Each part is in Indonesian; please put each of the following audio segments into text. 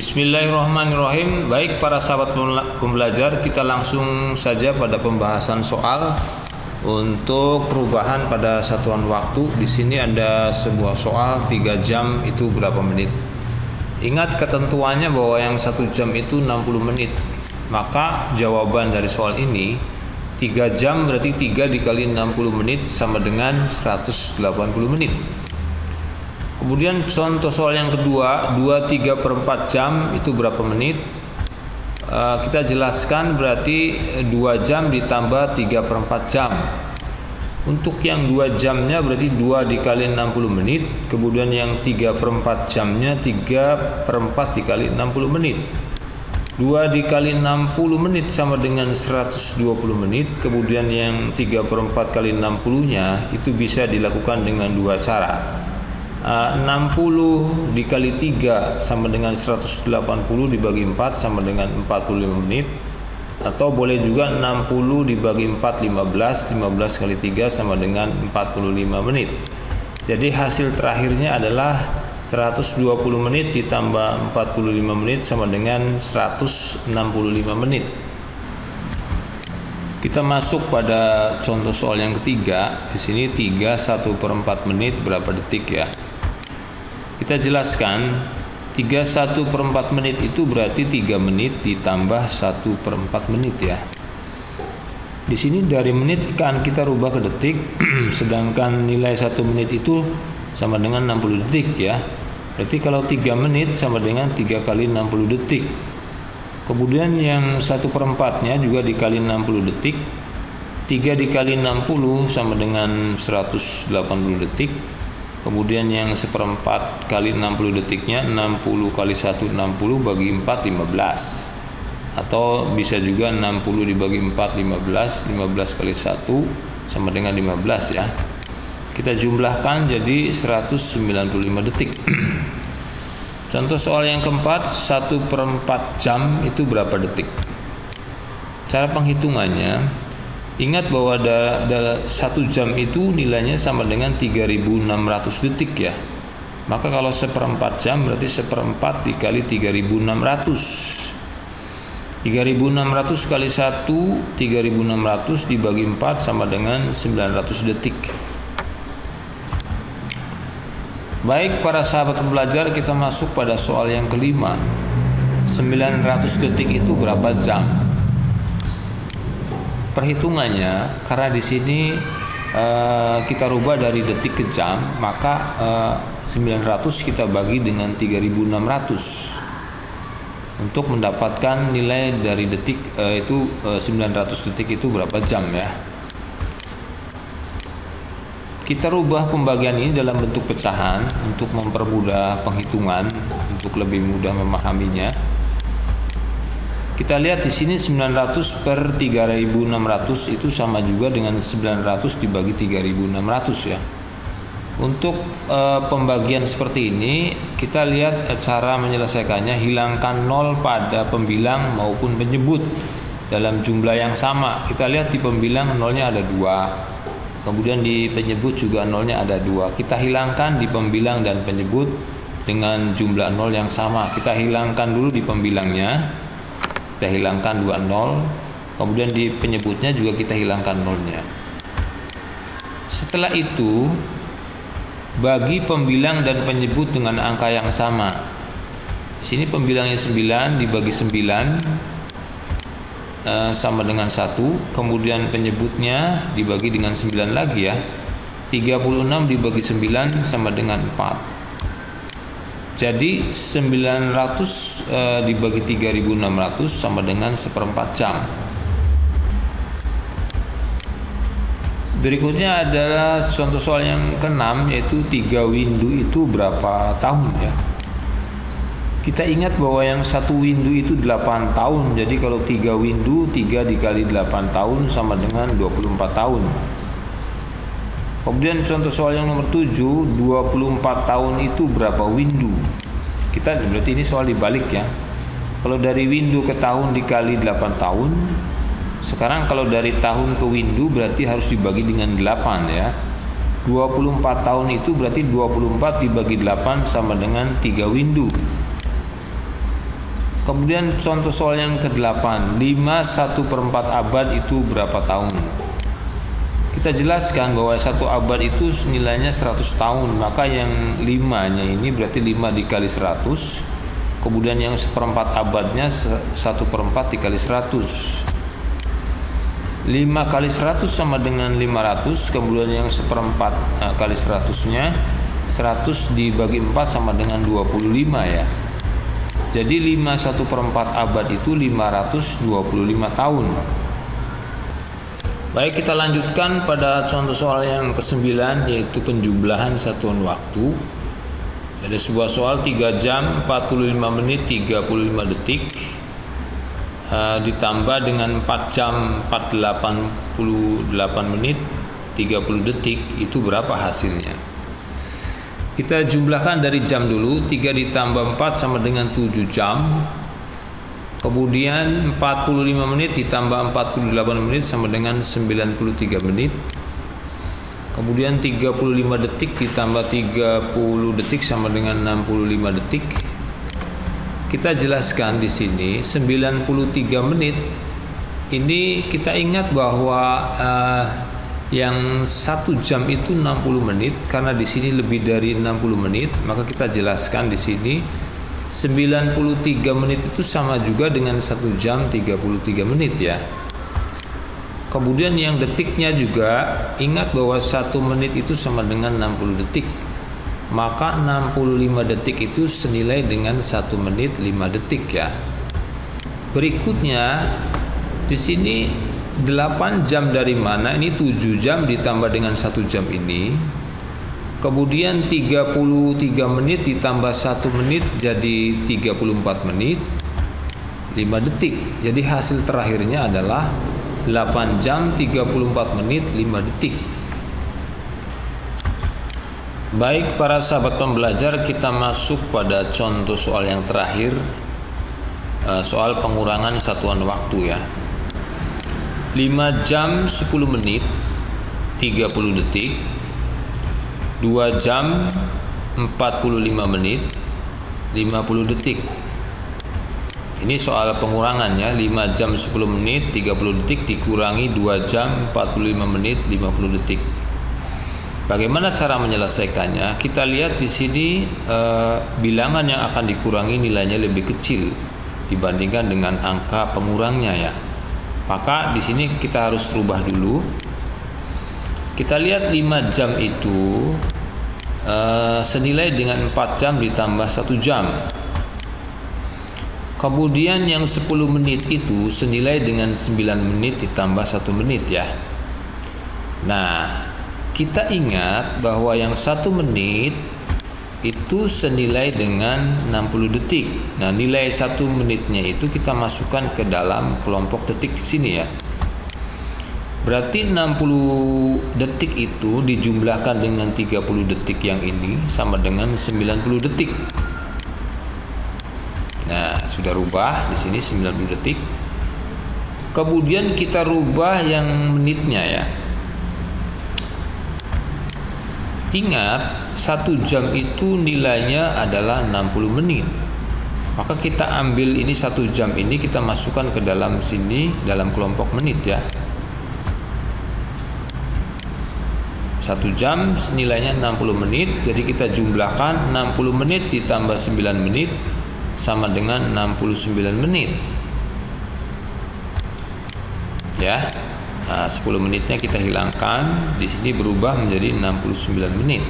Bismillahirrahmanirrahim. Baik para sahabat pembelajar, kita langsung saja pada pembahasan soal untuk perubahan pada satuan waktu. Di sini ada sebuah soal 3 jam itu berapa menit. Ingat ketentuannya bahwa yang 1 jam itu 60 menit. Maka jawaban dari soal ini 3 jam berarti 3 dikali 60 menit sama dengan 180 menit. Kemudian contoh soal yang kedua, 2/3/4 jam itu berapa menit? Kita jelaskan berarti 2 jam ditambah 3/4 jam. Untuk yang 2 jamnya berarti 2 dikali 60 menit. Kemudian yang 3/4 jamnya 3/4 dikali 60 menit. 2 dikali 60 menit sama dengan 120 menit. Kemudian yang 3/4 kali 60-nya itu bisa dilakukan dengan 2 cara. 60 dikali 3 sama dengan 180 dibagi 4 sama dengan 45 menit. Atau boleh juga 60 dibagi 4 15, 15 kali 3 sama dengan 45 menit. Jadi hasil terakhirnya adalah 120 menit ditambah 45 menit sama dengan 165 menit. Kita masuk pada contoh soal yang ketiga. Di sini 3/1/4 menit berapa detik ya? Kita jelaskan 3/1/4 menit itu berarti 3 menit ditambah 1/4 menit ya. Di sini dari menit akan kita rubah ke detik, sedangkan nilai 1 menit itu sama dengan 60 detik ya. Berarti kalau 3 menit sama dengan 3 kali 60 detik. Kemudian yang 1/4-nya juga dikali 60 detik. 3 dikali 60 sama dengan 180 detik. Kemudian yang 1/4 kali 60 detiknya 60 kali 1 60 bagi 4 15. Atau bisa juga 60 dibagi 4 15, 15 kali 1 sama dengan 15 ya. Kita jumlahkan jadi 195 detik. Contoh soal yang keempat, 1/4 jam itu berapa detik? Cara penghitungannya, ingat bahwa dalam 1 jam itu nilainya sama dengan 3600 detik ya. Maka kalau 1/4 jam berarti 1/4 dikali 3600. 3600 kali 1, 3600 dibagi 4 sama dengan 900 detik. Baik para sahabat pembelajar, kita masuk pada soal yang kelima. 900 detik itu berapa jam? Perhitungannya, karena di sini kita rubah dari detik ke jam, maka 900 kita bagi dengan 3600 untuk mendapatkan nilai dari detik itu 900 detik itu berapa jam ya. Kita rubah pembagian ini dalam bentuk pecahan untuk mempermudah penghitungan, untuk lebih mudah memahaminya. Kita lihat di sini 900 per 3600 itu sama juga dengan 900 dibagi 3600 ya. Untuk pembagian seperti ini, kita lihat cara menyelesaikannya. Hilangkan 0 pada pembilang maupun penyebut dalam jumlah yang sama. Kita lihat di pembilang 0-nya ada 2. Kemudian di penyebut juga 0-nya ada 2. Kita hilangkan di pembilang dan penyebut dengan jumlah 0 yang sama. Kita hilangkan dulu di pembilangnya. Kita hilangkan 2 0. Kemudian di penyebutnya juga kita hilangkan 0-nya. Setelah itu, bagi pembilang dan penyebut dengan angka yang sama. Di sini pembilangnya 9 dibagi 9 sama dengan 1. Kemudian penyebutnya dibagi dengan 9 lagi ya. 36 dibagi 9 sama dengan 4. Jadi 900 dibagi 3600 sama dengan 1/4 jam. Berikutnya adalah contoh soal yang ke-6, yaitu 3 windu itu berapa tahun ya. Kita ingat bahwa yang 1 windu itu 8 tahun. Jadi kalau 3 windu, 3 dikali 8 tahun sama dengan 24 tahun. Kemudian contoh soal yang nomor 7, 24 tahun itu berapa windu? Kita berarti ini soal dibalik ya. Kalau dari windu ke tahun dikali 8 tahun. Sekarang kalau dari tahun ke windu berarti harus dibagi dengan 8 ya. 24 tahun itu berarti 24 dibagi 8 sama dengan 3 windu. Kemudian contoh soal yang ke-8, 5 1/4 abad itu berapa tahun? Kita jelaskan bahwa 1 abad itu nilainya 100 tahun, maka yang 5-nya ini berarti 5 dikali 100. Kemudian yang 1/4 abadnya 1/4 dikali 100. 5 kali 100 sama dengan 500, kemudian yang 1/4 kali 100-nya 100 dibagi 4 sama dengan 25 ya. Jadi 5 1/4 abad itu 525 tahun. Baik, kita lanjutkan pada contoh soal yang ke-9, yaitu penjumlahan satuan waktu. Ada sebuah soal 3 jam 45 menit 35 detik ditambah dengan 4 jam 488 menit 30 detik, itu berapa hasilnya? Kita jumlahkan dari jam dulu. 3 ditambah 4 sama dengan 7 jam. Kemudian 45 menit ditambah 48 menit sama dengan 93 menit. Kemudian 35 detik ditambah 30 detik sama dengan 65 detik. Kita jelaskan di sini 93 menit. Ini kita ingat bahwa yang 1 jam itu 60 menit, karena di sini lebih dari 60 menit, maka kita jelaskan di sini 93 menit itu sama juga dengan 1 jam 33 menit ya. Kemudian yang detiknya juga ingat bahwa 1 menit itu sama dengan 60 detik. Maka 65 detik itu senilai dengan 1 menit 5 detik ya. Berikutnya di sini 8 jam dari mana? Ini 7 jam ditambah dengan 1 jam ini. Kemudian 33 menit ditambah 1 menit jadi 34 menit 5 detik. Jadi hasil terakhirnya adalah 8 jam 34 menit 5 detik. Baik para sahabat pembelajar, kita masuk pada contoh soal yang terakhir, soal pengurangan satuan waktu ya. 5 jam 10 menit 30 detik, 2 jam 45 menit 50 detik. Ini soal pengurangannya, 5 jam 10 menit 30 detik dikurangi 2 jam 45 menit 50 detik. Bagaimana cara menyelesaikannya? Kita lihat di sini bilangan yang akan dikurangi nilainya lebih kecil dibandingkan dengan angka pengurangnya ya. Maka di sini kita harus rubah dulu. Kita lihat 5 jam itu senilai dengan 4 jam ditambah 1 jam. Kemudian yang 10 menit itu senilai dengan 9 menit ditambah 1 menit ya. Nah, kita ingat bahwa yang 1 menit itu senilai dengan 60 detik. Nah, nilai 1 menitnya itu kita masukkan ke dalam kelompok detik di sini ya. Berarti 60 detik itu dijumlahkan dengan 30 detik yang ini sama dengan 90 detik. Nah, sudah rubah di sini 90 detik. Kemudian kita rubah yang menitnya ya. Ingat, 1 jam itu nilainya adalah 60 menit. Maka kita ambil ini 1 jam ini kita masukkan ke dalam sini, dalam kelompok menit ya. 1 jam nilainya 60 menit, jadi kita jumlahkan 60 menit ditambah 9 menit sama dengan 69 menit. Ya. Nah, 10 menitnya kita hilangkan, di sini berubah menjadi 69 menit.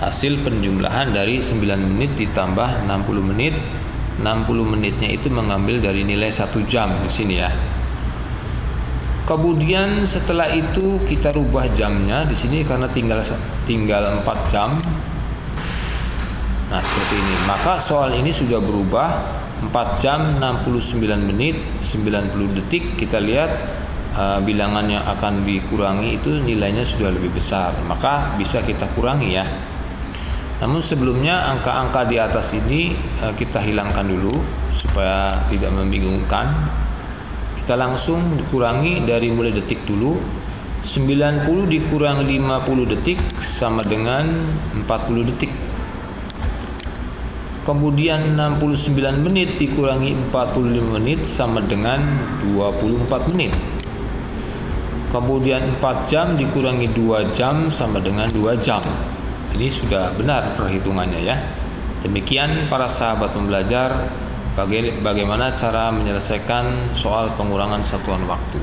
Hasil penjumlahan dari 9 menit ditambah 60 menit. 60 menitnya itu mengambil dari nilai 1 jam di sini ya. Kemudian setelah itu kita rubah jamnya di sini karena tinggal 4 jam. Nah, seperti ini. Maka soal ini sudah berubah 4 jam 69 menit 90 detik. Kita lihat bilangan yang akan dikurangi itu nilainya sudah lebih besar, maka bisa kita kurangi ya. Namun sebelumnya angka-angka di atas ini kita hilangkan dulu supaya tidak membingungkan. Kita langsung dikurangi dari mulai detik dulu. 90 dikurangi 50 detik sama dengan 40 detik. Kemudian 69 menit dikurangi 45 menit sama dengan 24 menit. Kemudian 4 jam dikurangi 2 jam sama dengan 2 jam. Ini sudah benar perhitungannya ya. Demikian para sahabat pembelajar, bagaimana cara menyelesaikan soal pengurangan satuan waktu.